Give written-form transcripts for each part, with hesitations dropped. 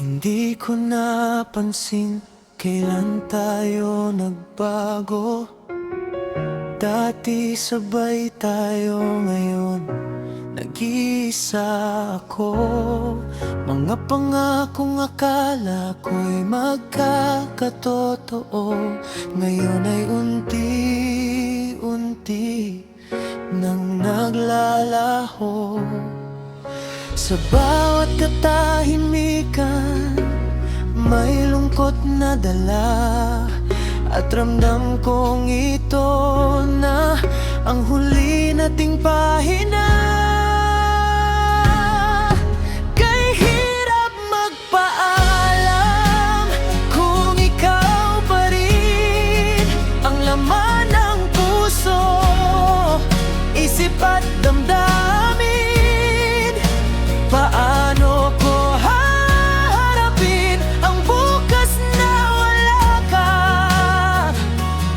Hindi ko napansin kailan tayo nagbago. Dati sabay tayo, ngayon nag-iisa ako. Mga pangakong akala ko'y magkakatotoo, ngayon ay unti-unti nang naglalaho. Sa bawat katahimikan may lungkot na dala, at ramdam kong ito na ang huli nating pahina. Kay hirap magpaalam kung ikaw pa rin ang laman ng puso, isip at damdamin. Paano ko haharapin ang bukas na wala ka,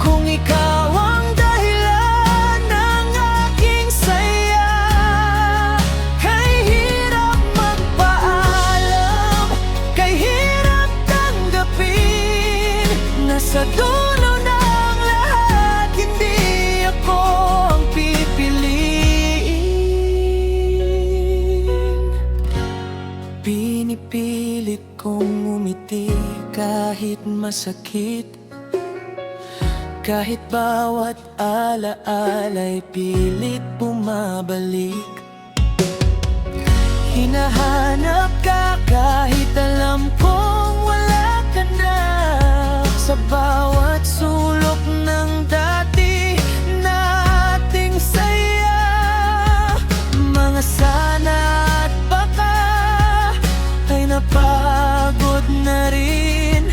kung ikaw ang dahilan ng aking saya? Kay hirap magpaalam, kay hirap tanggapin na sa dulo ng lahat hindi ako ang pipiliin. Pinipilit kong umiti kahit masakit, kahit bawat alaala'y pilit bumabalik. Hinahanap ka kahit alam kong wala ka na, sa bawat sulok ng dati nating saya. Mga sana at baka ay napagod na rin,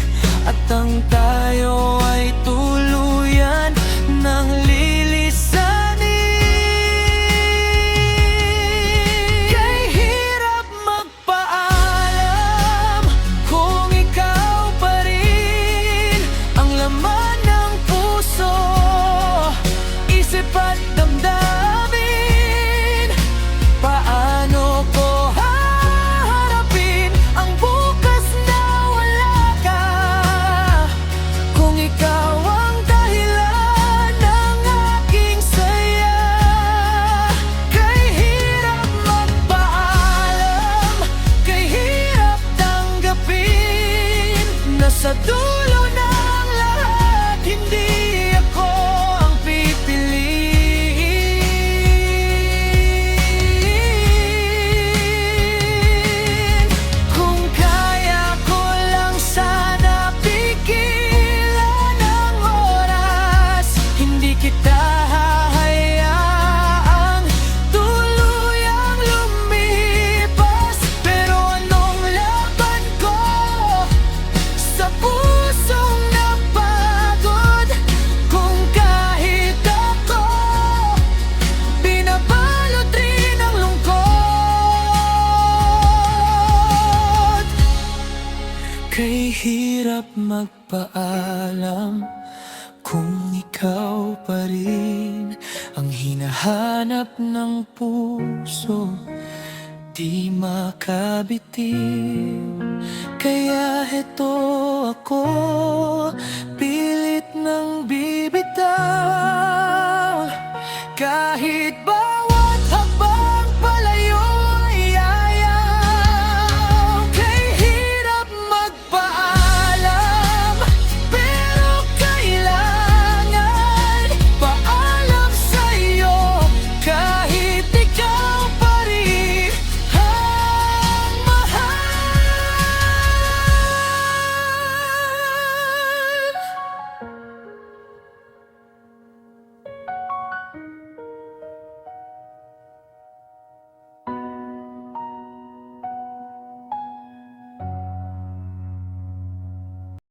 at ang tayo ay tuluyan ng lilisanin. Kay hirap magpaalam kung ikaw pa rin ang laman ng puso, isip at damdamin. Paano ko haharapin ang bukas na wala ka, kung ikaw ang dahilan ng aking saya? Kay hirap magpaalam, kay hirap tanggapin na sa dulo ng lahat hindi ako ang pipiliin. Kung kaya ko lang sana pigilan ang oras, hindi kita hahayaang tuluyang lumipas. Pero anong laban ko sa pusong napagod, kung kahit ako binabalot rin ng lungkot? Kay hirap magpaalam kung ikaw pa rin ang hinahanap ng puso, di makabitiw. Kaya heto ako,